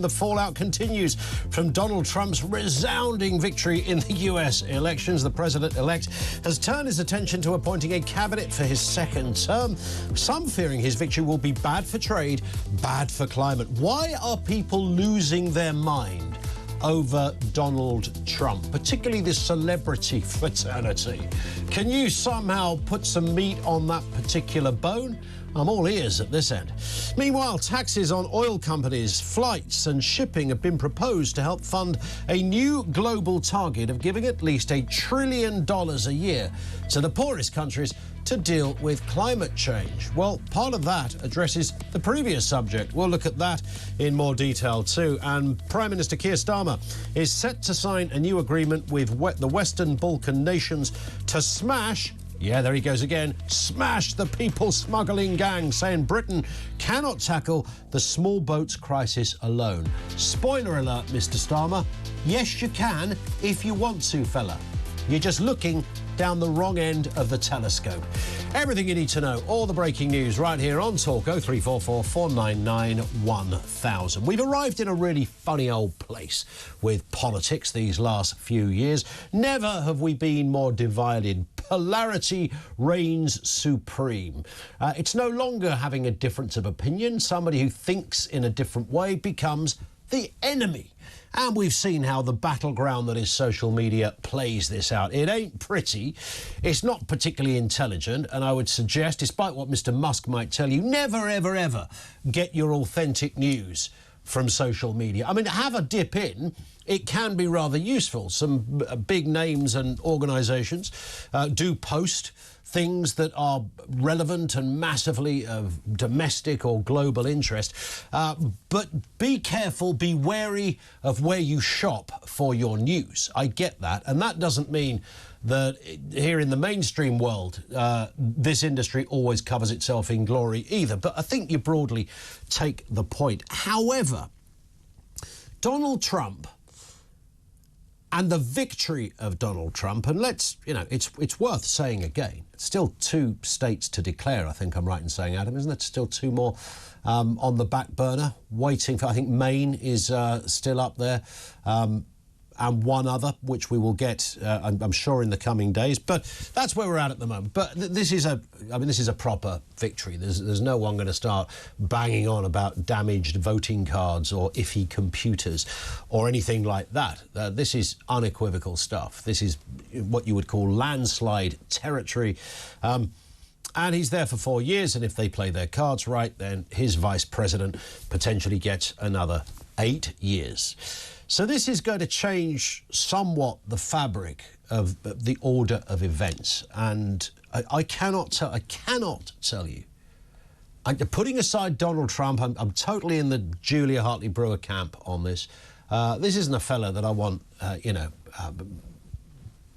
The fallout continues from Donald Trump's resounding victory in the US elections. The president-elect has turned his attention to appointing a cabinet for his second term. Some fearing his victory will be bad for trade, bad for climate. Why are people losing their mind over Donald Trump, particularly the celebrity fraternity? Can you somehow put some meat on that particular bone? I'm all ears at this end. Meanwhile, taxes on oil companies, flights and shipping have been proposed to help fund a new global target of giving at least $1 trillion a year to the poorest countries to deal with climate change. Well, part of that addresses the previous subject. We'll look at that in more detail too. And Prime Minister Keir Starmer is set to sign a new agreement with the Western Balkan nations to smash, yeah, there he goes again, smash the people smuggling gang, saying Britain cannot tackle the small boats crisis alone. Spoiler alert, Mr. Starmer, yes, you can if you want to, fella. You're just looking down the wrong end of the telescope. Everything you need to know, all the breaking news right here on Talk 0344 499 1000. We've arrived in a really funny old place with politics these last few years. Never have we been more divided. Polarity reigns supreme. It's no longer having a difference of opinion. Somebody who thinks in a different way becomes the enemy. And we've seen how the battleground that is social media plays this out. It ain't pretty, it's not particularly intelligent, and I would suggest, despite what Mr. Musk might tell you, never, ever, ever get your authentic news from social media. I mean, have a dip in. It can be rather useful. Some big names and organisations do post things that are relevant and massively of domestic or global interest. But be careful, be wary of where you shop for your news. I get that. And that doesn't mean that here in the mainstream world, this industry always covers itself in glory either. But I think you broadly take the point. However, Donald Trump and the victory of Donald Trump, and let's, you know, it's worth saying again, still 2 states to declare, I think I'm right in saying, Adam, isn't it? Still 2 more on the back burner, waiting for, I think Maine is still up there, and 1 other, which we will get, I'm sure, in the coming days. But that's where we're at the moment. But this is a proper victory. There's no one going to start banging on about damaged voting cards or iffy computers or anything like that. This is unequivocal stuff. This is what you would call landslide territory. And he's there for 4 years, and if they play their cards right, then his vice president potentially gets another 8 years. So this is going to change somewhat the fabric of the order of events. And I cannot tell you, putting aside Donald Trump, I'm totally in the Julia Hartley-Brewer camp on this. This isn't a fella that I want,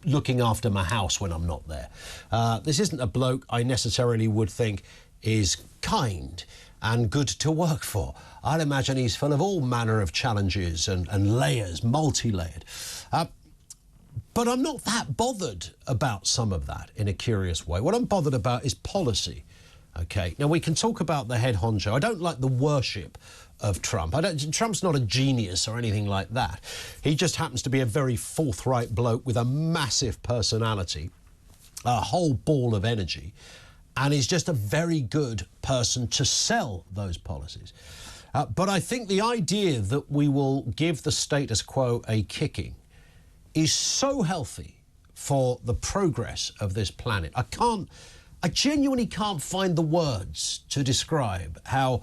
looking after my house when I'm not there. This isn't a bloke I necessarily would think is kind and good to work for. I'd imagine he's full of all manner of challenges and layers, multi-layered. But I'm not that bothered about some of that in a curious way. What I'm bothered about is policy. OK, now we can talk about the head honcho. I don't like the worship of Trump. Trump's not a genius or anything like that. He just happens to be a very forthright bloke with a massive personality, a whole ball of energy, and is just a very good person to sell those policies. But I think the idea that we will give the status quo a kicking is so healthy for the progress of this planet. I genuinely can't find the words to describe how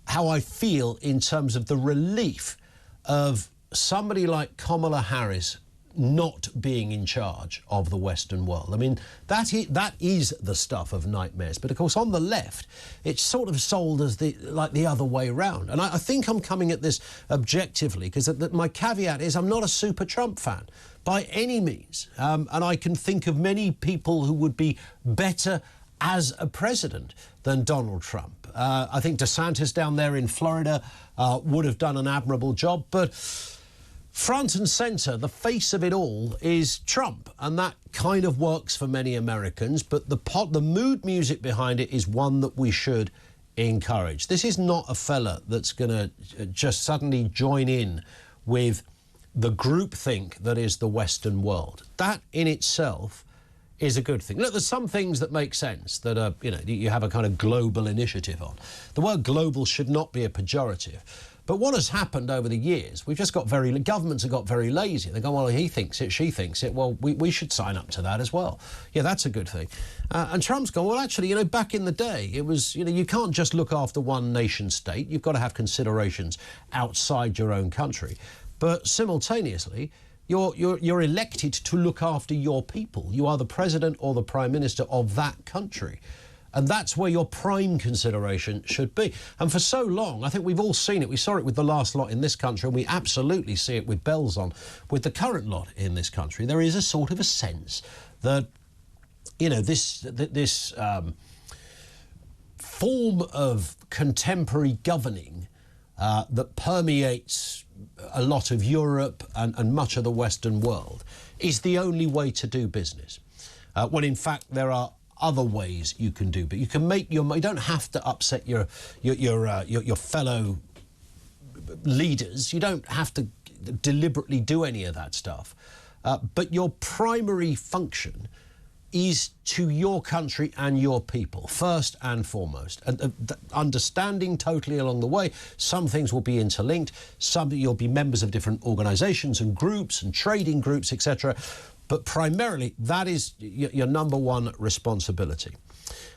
I feel in terms of the relief of somebody like Kamala Harris not being in charge of the Western world. I mean, that is the stuff of nightmares. But of course, on the left, it's sort of sold as the other way around. And I think I'm coming at this objectively, because my caveat is I'm not a super Trump fan by any means. And I can think of many people who would be better as a president than Donald Trump. I think DeSantis down there in Florida would have done an admirable job, but front and centre, the face of it all is Trump, and that kind of works for many Americans, but the mood music behind it is one that we should encouraged. This is not a fella that's going to just suddenly join in with the groupthink that is the Western world. That in itself is a good thing. Look, there's some things that make sense that are, you know, you have a kind of global initiative on. The word global should not be a pejorative. But what has happened over the years, we've just got governments have got very lazy. They go, well, he thinks it, she thinks it, well, we should sign up to that as well. Yeah, that's a good thing. And Trump's gone, well, actually, you know, back in the day, it was, you know, you can't just look after one nation state. You've got to have considerations outside your own country. But simultaneously, you're elected to look after your people. You are the president or the prime minister of that country. And that's where your prime consideration should be. And for so long, I think we've all seen it. We saw it with the last lot in this country, and we absolutely see it with bells on with the current lot in this country. There is a sort of a sense that, you know, this form of contemporary governing that permeates a lot of Europe and much of the Western world is the only way to do business. When in fact there are other ways you can do, but you can make you don't have to upset your fellow leaders. You don't have to deliberately do any of that stuff. But your primary function is to your country and your people, first and foremost. And understanding totally along the way, some things will be interlinked, some you'll be members of different organisations and groups and trading groups, etc. But primarily, that is your number one responsibility.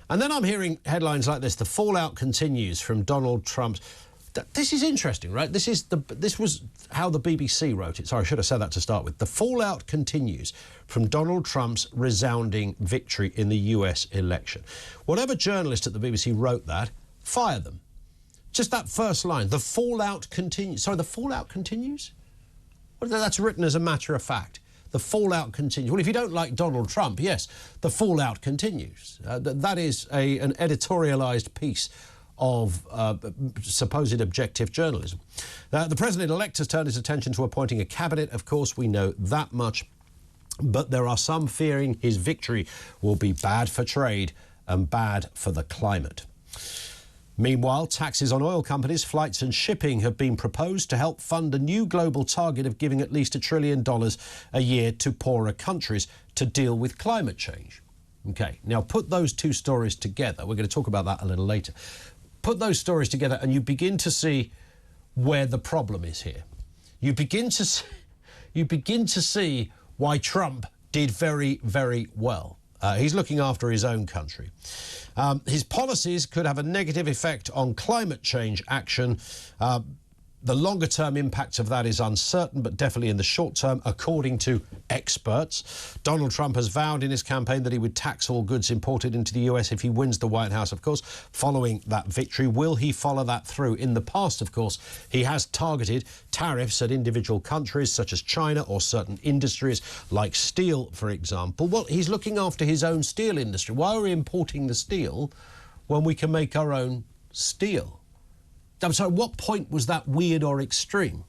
And then I'm hearing headlines like this: the fallout continues from Donald Trump's. This is interesting, right? This was how the BBC wrote it. Sorry, I should have said that to start with. The fallout continues from Donald Trump's resounding victory in the US election. Whatever journalist at the BBC wrote that, fire them. Just that first line, the fallout continues. Sorry, the fallout continues? Well, that's written as a matter of fact. The fallout continues. Well, if you don't like Donald Trump, yes, the fallout continues. That is an editorialised piece of supposed objective journalism. The president-elect has turned his attention to appointing a cabinet. Of course, we know that much. But there are some fearing his victory will be bad for trade and bad for the climate. Meanwhile, taxes on oil companies, flights and shipping have been proposed to help fund a new global target of giving at least $1 trillion a year to poorer countries to deal with climate change. OK, now put those two stories together. We're going to talk about that a little later. Put those stories together and you begin to see where the problem is here. You begin to see why Trump did very, very well. He's looking after his own country. His policies could have a negative effect on climate change action. The longer-term impact of that is uncertain, but definitely in the short term, according to experts. Donald Trump has vowed in his campaign that he would tax all goods imported into the US if he wins the White House, of course, following that victory. Will he follow that through? In the past, of course, he has targeted tariffs at individual countries such as China or certain industries like steel, for example. Well, he's looking after his own steel industry. Why are we importing the steel when we can make our own steel? I'm sorry, what point was that weird or extreme?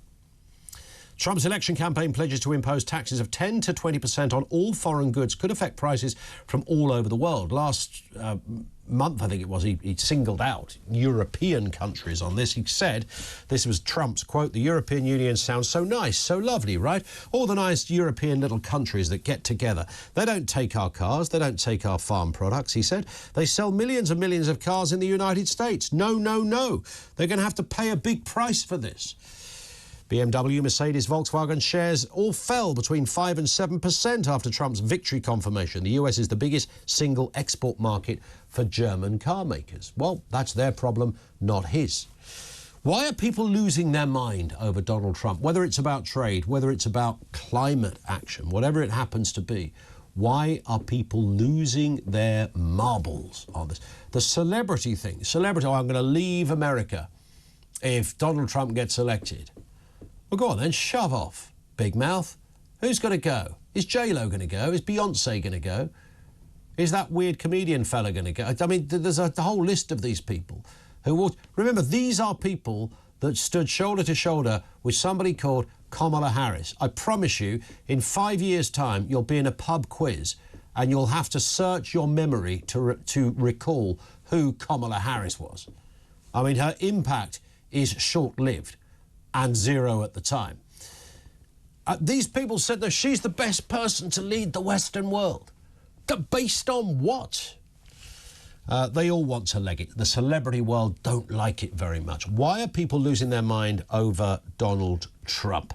Trump's election campaign pledges to impose taxes of 10 to 20% on all foreign goods could affect prices from all over the world. Last month, I think it was, he singled out European countries on this. He said, this was Trump's quote, "The European Union sounds so nice, so lovely, right? All the nice European little countries that get together. They don't take our cars, they don't take our farm products," he said. "They sell millions and millions of cars in the United States. No, no, no. They're going to have to pay a big price for this." BMW, Mercedes, Volkswagen shares all fell between 5 and 7% after Trump's victory confirmation. The US is the biggest single export market for German car makers. Well, that's their problem, not his. Why are people losing their mind over Donald Trump? Whether it's about trade, whether it's about climate action, whatever it happens to be, why are people losing their marbles on this? The celebrity thing. Celebrity, oh, I'm going to leave America if Donald Trump gets elected. Well, go on then, shove off, big mouth. Who's going to go? Is J-Lo going to go? Is Beyonce going to go? Is that weird comedian fella going to go? I mean, there's a whole list of these people who will... Remember, these are people that stood shoulder to shoulder with somebody called Kamala Harris. I promise you, in 5 years' time, you'll be in a pub quiz and you'll have to search your memory to recall who Kamala Harris was. I mean, her impact is short-lived and zero at the time. These people said that she's the best person to lead the Western world. Based on what? They all want to leg it. The celebrity world don't like it very much. Why are people losing their mind over Donald Trump?